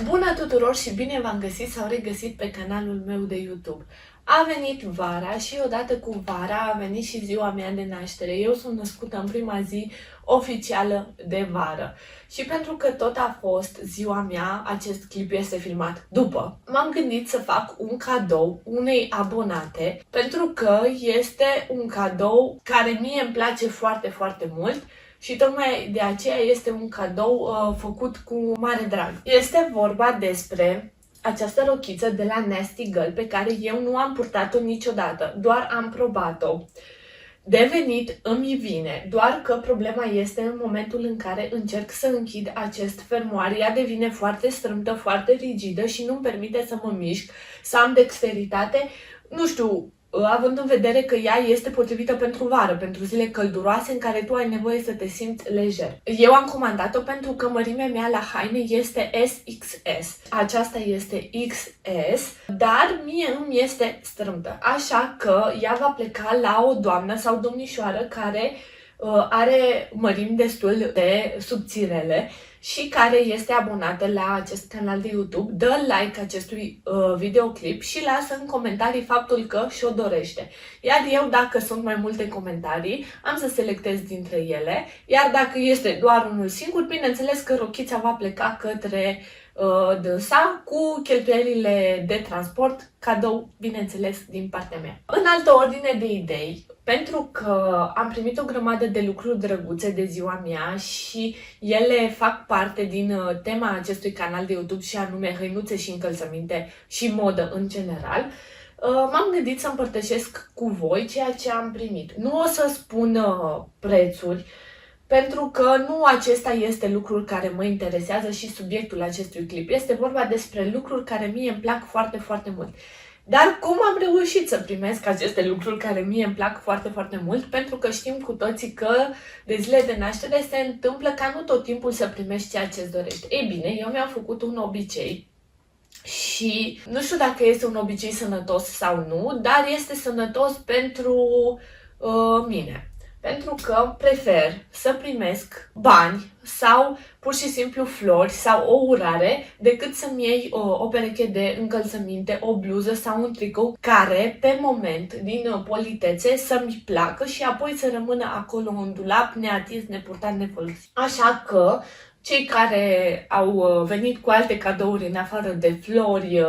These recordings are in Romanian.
Bună tuturor și bine v-am găsit sau regăsit pe canalul meu de YouTube. A venit vara și odată cu vara a venit și ziua mea de naștere. Eu sunt născută în prima zi oficială de vară. Și pentru că tot a fost ziua mea, acest clip este filmat după. M-am gândit să fac un cadou unei abonate, pentru că este un cadou care mie îmi place foarte, foarte mult. Și tocmai de aceea este un cadou făcut cu mare drag. Este vorba despre această rochiță de la Nasty Girl pe care eu nu am purtat-o niciodată, doar am probat-o. De venit îmi vine, doar că problema este în momentul în care încerc să închid acest fermoar, ea devine foarte strâmtă, foarte rigidă și nu-mi permite să mă mișc, să am dexteritate, nu știu, având în vedere că ea este potrivită pentru vară, pentru zile călduroase în care tu ai nevoie să te simți lejer. Eu am comandat-o pentru că mărimea mea la haine este SXS. Aceasta este XS, dar mie îmi este strâmtă. Așa că ea va pleca la o doamnă sau domnișoară care are mărimi destul de subțirele și care este abonată la acest canal de YouTube, dă like acestui videoclip și lasă în comentarii faptul că și-o dorește. Iar eu, dacă sunt mai multe comentarii, am să selectez dintre ele, iar dacă este doar unul singur, bineînțeles că rochița va pleca către dânsa cu cheltuielile de transport, cadou, bineînțeles, din partea mea. În altă ordine de idei, pentru că am primit o grămadă de lucruri drăguțe de ziua mea și ele fac parte din tema acestui canal de YouTube și anume hăinuțe și încălțăminte și modă în general, m-am gândit să împărtășesc cu voi ceea ce am primit. Nu o să spun prețuri, pentru că nu acesta este lucrul care mă interesează și subiectul acestui clip. Este vorba despre lucruri care mie îmi plac foarte, foarte mult. Dar cum am reușit să primesc aceste lucruri care mie îmi plac foarte, foarte mult? Pentru că știm cu toții că de zile de naștere se întâmplă ca nu tot timpul să primești ceea ce îți dorești. Ei bine, eu mi-am făcut un obicei și nu știu dacă este un obicei sănătos sau nu, dar este sănătos pentru mine. Pentru că prefer să primesc bani sau pur și simplu flori sau o urare decât să-mi iei o pereche de încălțăminte, o bluză sau un tricou care pe moment din politețe să-mi placă și apoi să rămână acolo în dulap neatins, nepurtat, nefolosit. Așa că cei care au venit cu alte cadouri în afară de flori,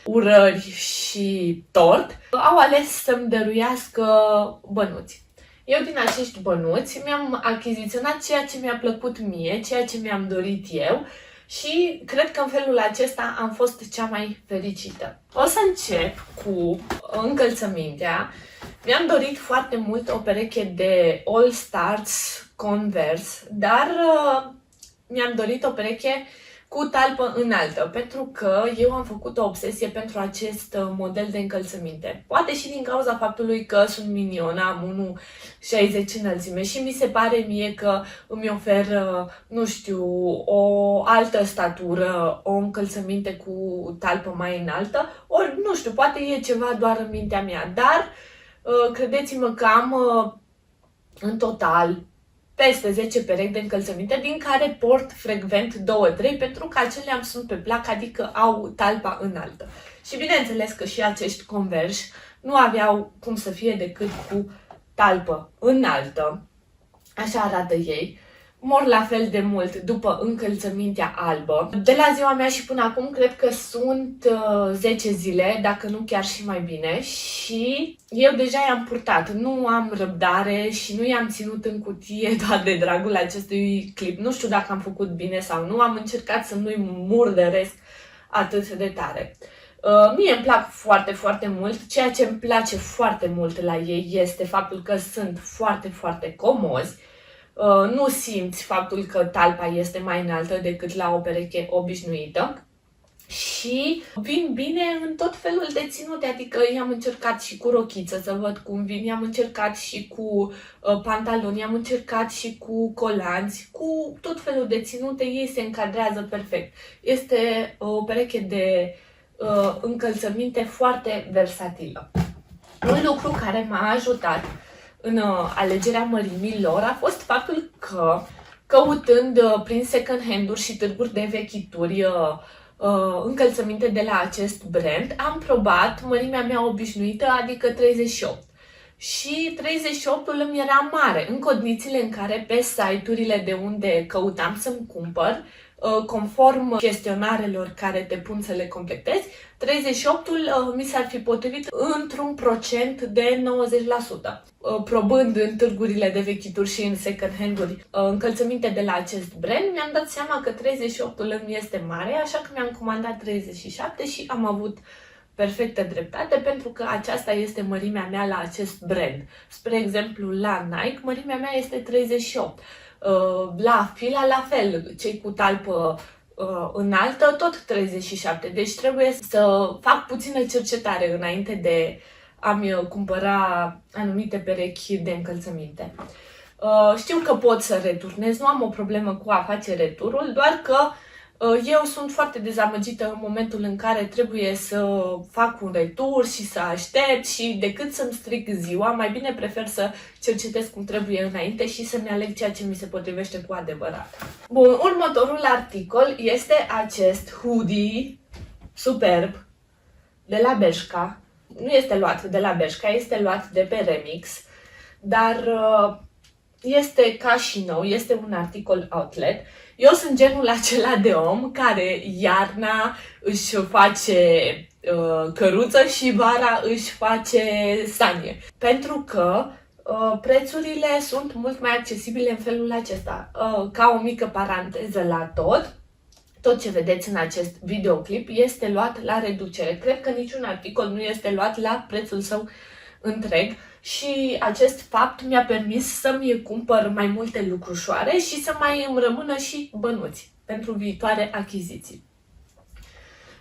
urări și tort au ales să-mi dăruiască bănuți. Eu din acești bănuți mi-am achiziționat ceea ce mi-a plăcut mie, ceea ce mi-am dorit eu și cred că în felul acesta am fost cea mai fericită. O să încep cu încălțămintea. Mi-am dorit foarte mult o pereche de All Stars Converse, dar mi-am dorit o pereche cu talpă înaltă, pentru că eu am făcut o obsesie pentru acest model de încălțăminte. Poate și din cauza faptului că sunt minionă, am 1,60 înălțime și mi se pare mie că îmi oferă, nu știu, o altă statură, o încălțăminte cu talpă mai înaltă, ori nu știu, poate e ceva doar în mintea mea, dar credeți-mă că am în total peste 10 perechi de încălțăminte, din care port frecvent 2-3, pentru că acelea îmi sunt pe plac, adică au talpa înaltă. Și bineînțeles că și acești Converse nu aveau cum să fie decât cu talpă înaltă. Așa arată ei. Mor la fel de mult după încălțămintea albă. De la ziua mea și până acum cred că sunt 10 zile, dacă nu chiar și mai bine, și eu deja i-am purtat. Nu am răbdare și nu i-am ținut în cutie doar de dragul acestui clip. Nu știu dacă am făcut bine sau nu, am încercat să nu-i murdăresc atât de tare. Mie îmi plac foarte, foarte mult. Ceea ce îmi place foarte mult la ei este faptul că sunt foarte, foarte comozi. Nu simți faptul că talpa este mai înaltă decât la o pereche obișnuită și vin bine în tot felul de ținute, adică i-am încercat și cu rochiță să văd cum vin, i-am încercat și cu pantaloni, i-am încercat și cu colanți, cu tot felul de ținute, ei se încadrează perfect. Este o pereche de încălțăminte foarte versatilă. Un lucru care m-a ajutat în alegerea mărimii lor a fost faptul că, căutând prin second hand-uri și târguri de vechituri încălțăminte de la acest brand. Am probat mărimea mea obișnuită, adică 38. Și 38-ul îmi era mare, în condițiile în care pe site-urile de unde căutam să-mi cumpăr, conform chestionarelor care te pun să le completezi, 38-ul mi s-ar fi potrivit într-un procent de 90%. Probând în târgurile de vechituri și în second hand-uri încălțăminte de la acest brand, mi-am dat seama că 38-ul îmi este mare, așa că mi-am comandat 37 și am avut perfectă dreptate, pentru că aceasta este mărimea mea la acest brand. Spre exemplu, la Nike, mărimea mea este 38. La Fila, la fel, cei cu talpă înaltă, tot 37. Deci trebuie să fac puțină cercetare înainte de a-mi cumpăra anumite perechi de încălțăminte. Știu că pot să returnez, nu am o problemă cu a face returul, doar că eu sunt foarte dezamăgită în momentul în care trebuie să fac un retur și să aștept și decât să-mi stric ziua, mai bine prefer să cercetez cum trebuie înainte și să-mi aleg ceea ce mi se potrivește cu adevărat. Bun, următorul articol este acest hoodie superb de la Bershka. Nu este luat de la Bershka, este luat de pe Remix, dar este ca și nou, este un articol outlet. Eu sunt genul acela de om care iarna își face căruță și vara își face sanie. Pentru că prețurile sunt mult mai accesibile în felul acesta. Ca o mică paranteză la tot ce vedeți în acest videoclip este luat la reducere. Cred că niciun articol nu este luat la prețul său întreg și acest fapt mi-a permis să-mi cumpăr mai multe lucrușoare și să mai îmi rămână și bănuți pentru viitoare achiziții.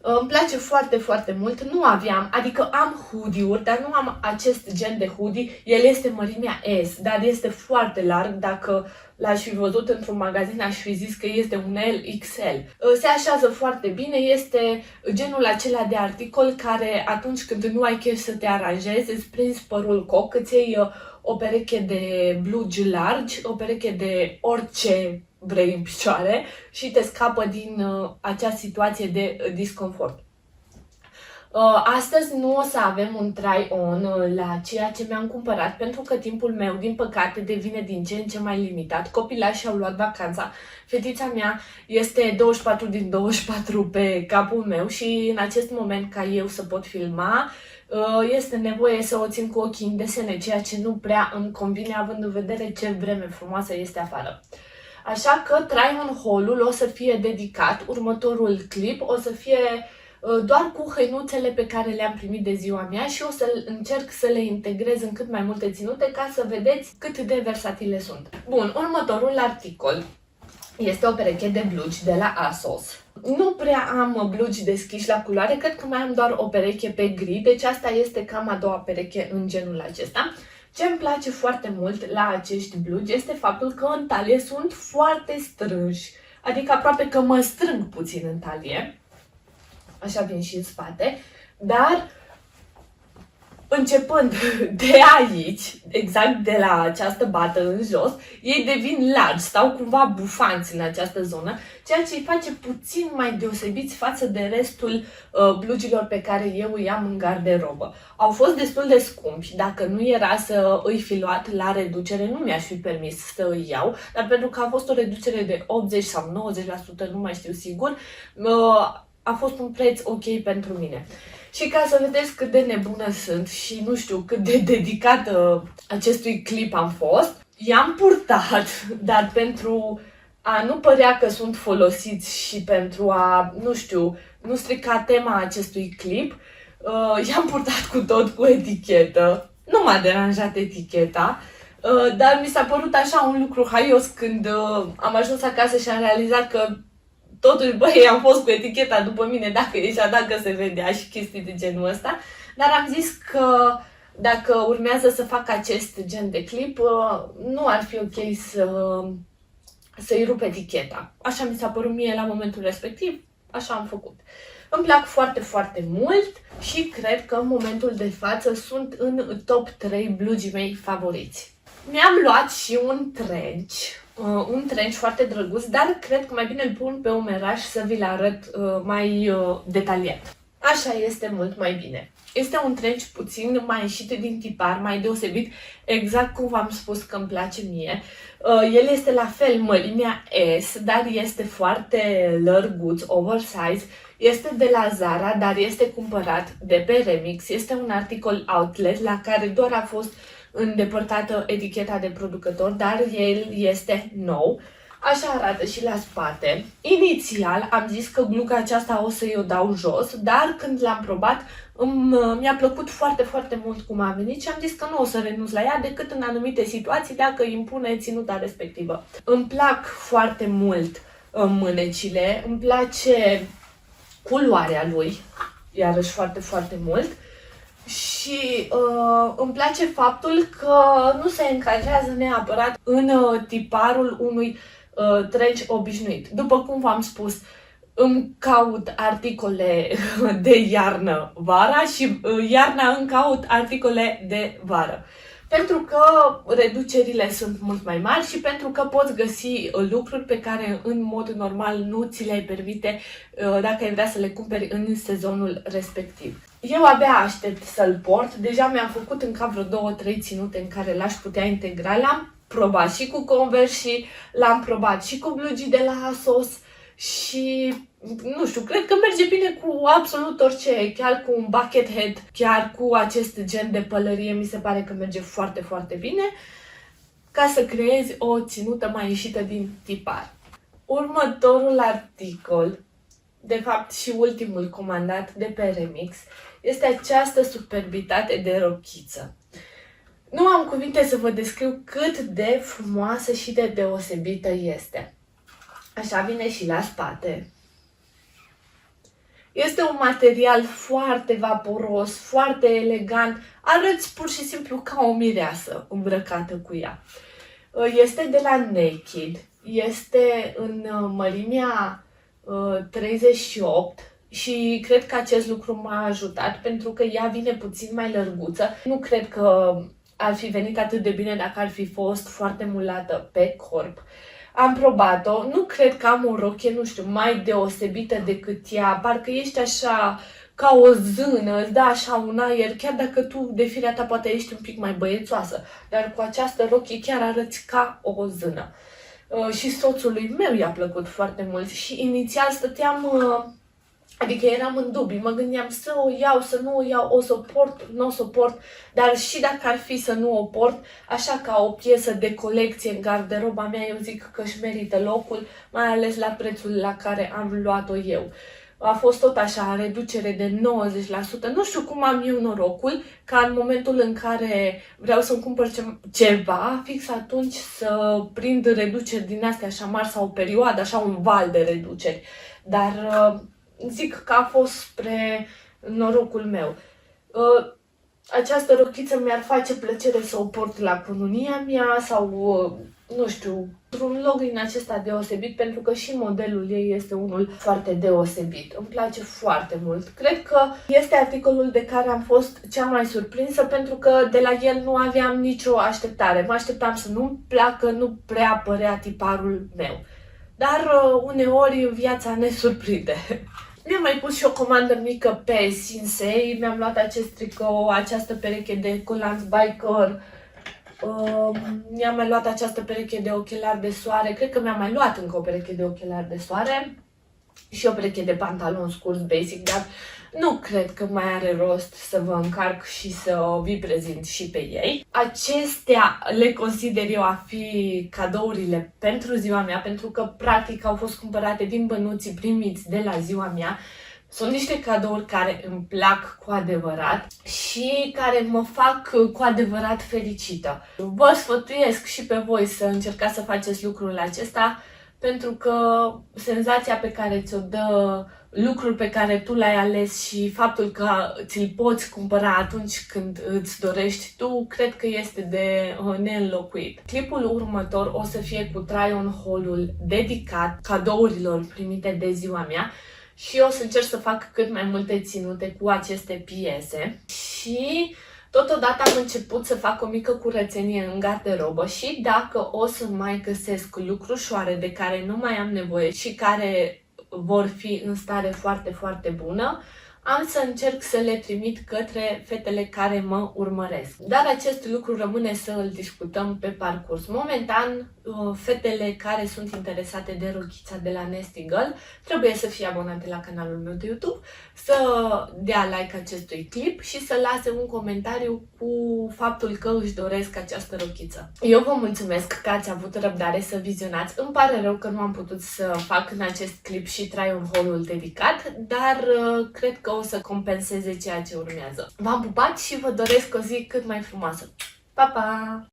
Îmi place foarte, foarte mult. Nu aveam, adică am hoodie-uri, dar nu am acest gen de hoodie. El este mărimea S, dar este foarte larg. Dacă l-aș fi văzut într-un magazin, aș fi zis că este un LXL. Se așează foarte bine, este genul acela de articol care atunci când nu ai chef să te aranjezi, îți prinzi părul coc, îți iei o pereche de blugi largi, o pereche de orice vrei în picioare și te scapă din acea situație de disconfort. Astăzi nu o să avem un try-on la ceea ce mi-am cumpărat, pentru că timpul meu, din păcate, devine din ce în ce mai limitat. Copilașii au luat vacanța, fetița mea este 24 din 24 pe capul meu și în acest moment, ca eu să pot filma, este nevoie să o țin cu ochii în desene, ceea ce nu prea îmi convine având în vedere ce vreme frumoasă este afară. Așa că try-on haul-ul o să fie dedicat, următorul clip o să fie doar cu hăinuțele pe care le-am primit de ziua mea și o să încerc să le integrez în cât mai multe ținute ca să vedeți cât de versatile sunt. Bun, următorul articol este o pereche de blugi de la ASOS. Nu prea am blugi deschiși la culoare, cred că mai am doar o pereche pe gri, deci asta este cam a doua pereche în genul acesta. Ce îmi place foarte mult la acești blugi este faptul că în talie sunt foarte strânși, adică aproape că mă strâng puțin în talie, așa vin și în spate, dar începând de aici, exact de la această bată în jos, ei devin largi, stau cumva bufanți în această zonă, ceea ce îi face puțin mai deosebiți față de restul blugilor pe eu îi am în garderobă. Au fost destul de scumpi, dacă nu era să îi fi luat la reducere, nu mi-aș fi permis să îi iau, dar pentru că a fost o reducere de 80 sau 90%, nu mai știu sigur, a fost un preț ok pentru mine. Și ca să vedeți cât de nebună sunt și nu știu cât de dedicată acestui clip am fost, i-am purtat, dar pentru a nu părea că sunt folosiți și pentru a, nu știu, nu strica tema acestui clip, i-am purtat cu tot cu etichetă. Nu m-a deranjat eticheta, dar mi s-a părut așa un lucru haios când am ajuns acasă și am realizat că totuși, băi, am fost cu eticheta după mine, dacă ieșea, dacă se vedea și chestii de genul ăsta. Dar am zis că dacă urmează să fac acest gen de clip, nu ar fi ok să-i rup eticheta. Așa mi s-a părut mie la momentul respectiv, așa am făcut. Îmi plac foarte, foarte mult și cred că în momentul de față sunt în top 3 blugii mei favoriți. Mi-am luat și un trench un trench foarte drăguț, dar cred că mai bine îl pun pe umeraș să vi-l arăt mai detaliat. Așa este mult mai bine. Este un trench puțin mai ieșit din tipar, mai deosebit, exact cum v-am spus că îmi place mie. El este la fel mărimea S, dar este foarte lărguț, oversize. Este de la Zara, dar este cumpărat de pe Remix. Este un articol outlet la care doar a fost îndepărtată eticheta de producător, dar el este nou. Așa arată și la spate. Inițial am zis că gluca aceasta o să-i o dau jos, dar când l-am probat mi-a plăcut foarte, foarte mult cum a venit și am zis că nu o să renunț la ea decât în anumite situații dacă impune ținuta respectivă. Îmi plac foarte mult mânecile, îmi place culoarea lui, iarăși foarte, foarte mult. Și îmi place faptul că nu se încadrează neapărat în tiparul unui trench obișnuit. După cum v-am spus, îmi caut articole de iarnă vara și iarna îmi caut articole de vară. Pentru că reducerile sunt mult mai mari și pentru că poți găsi lucruri pe care în mod normal nu ți le-ai permite dacă ai vrea să le cumperi în sezonul respectiv. Eu abia aștept să-l port, deja mi-am făcut în cap vreo 2-3 ținute în care l-aș putea integra. L-am probat și cu Converse și l-am probat și cu blugii de la ASOS și nu știu, cred că merge bine cu absolut orice, chiar cu un bucket head, chiar cu acest gen de pălărie, mi se pare că merge foarte, foarte bine ca să creezi o ținută mai ieșită din tipar. Următorul articol, de fapt și ultimul comandat de pe Remix, este această superbitate de rochiță. Nu am cuvinte să vă descriu cât de frumoasă și de deosebită este. Așa vine și la spate. Este un material foarte vaporos, foarte elegant, arăți pur și simplu ca o mireasă îmbrăcată cu ea. Este de la Naked, este în mărimea 38 și cred că acest lucru m-a ajutat pentru că ea vine puțin mai lărguță. Nu cred că ar fi venit atât de bine dacă ar fi fost foarte mulată pe corp. Am probat-o, nu cred că am o rochie, nu știu, mai deosebită decât ea, parcă ești așa ca o zână, îți dă așa un aer, chiar dacă tu de firea ta poate ești un pic mai băiețoasă, dar cu această rochie chiar arăți ca o zână. Și soțului meu i-a plăcut foarte mult și inițial stăteam, adică eram în dubii, mă gândeam să o iau, să nu o iau, o să o port, nu o să o port, dar și dacă ar fi să nu o port, așa ca o piesă de colecție în garderoba mea, eu zic că își merită locul, mai ales la prețul la care am luat-o eu. A fost tot așa, reducere de 90%. Nu știu cum am eu norocul ca în momentul în care vreau să-mi cumpăr ceva, fix atunci să prind reduceri din astea așa mari sau o perioadă, așa un val de reduceri. Dar zic că a fost spre norocul meu. Această rochiță mi-ar face plăcere să o port la cununia mea sau, nu știu, într-un loc din acesta deosebit, pentru că și modelul ei este unul foarte deosebit. Îmi place foarte mult. Cred că este articolul de care am fost cea mai surprinsă, pentru că de la el nu aveam nicio așteptare. Mă așteptam să nu-mi placă, nu prea părea tiparul meu. Dar uneori viața ne surprinde. Mi-am mai pus și o comandă mică pe Sinsei, mi-am luat acest tricou, această pereche de colanți biker, mi-am mai luat această pereche de ochelari de soare, cred că mi-am mai luat încă o pereche de ochelari de soare și o pereche de pantaloni scurți basic, dar nu cred că mai are rost să vă încarc și să vi prezint și pe ei. Acestea le consider eu a fi cadourile pentru ziua mea, pentru că practic au fost cumpărate din bănuții primiți de la ziua mea. Sunt niște cadouri care îmi plac cu adevărat și care mă fac cu adevărat fericită. Vă sfătuiesc și pe voi să încercați să faceți lucrul acesta, pentru că senzația pe care ți-o dă lucrul pe care tu l-ai ales și faptul că ți-l poți cumpăra atunci când îți dorești tu, cred că este de neînlocuit. Clipul următor o să fie cu try-on haul-ul dedicat cadourilor primite de ziua mea și o să încerc să fac cât mai multe ținute cu aceste piese și Totodată am început să fac o mică curățenie în garderobă și dacă o să mai găsesc lucrușoare de care nu mai am nevoie și care vor fi în stare foarte, foarte bună, am să încerc să le trimit către fetele care mă urmăresc. Dar acest lucru rămâne să îl discutăm pe parcurs. Momentan, fetele care sunt interesate de rochița de la Nasty Girl trebuie să fie abonate la canalul meu de YouTube, să dea like acestui clip și să lase un comentariu cu faptul că își doresc această rochiță. Eu vă mulțumesc că ați avut răbdare să vizionați. Îmi pare rău că nu am putut să fac în acest clip și try-on haul-ul dedicat, dar cred că o să compenseze ceea ce urmează. V-am pupat și vă doresc o zi cât mai frumoasă. Pa, pa!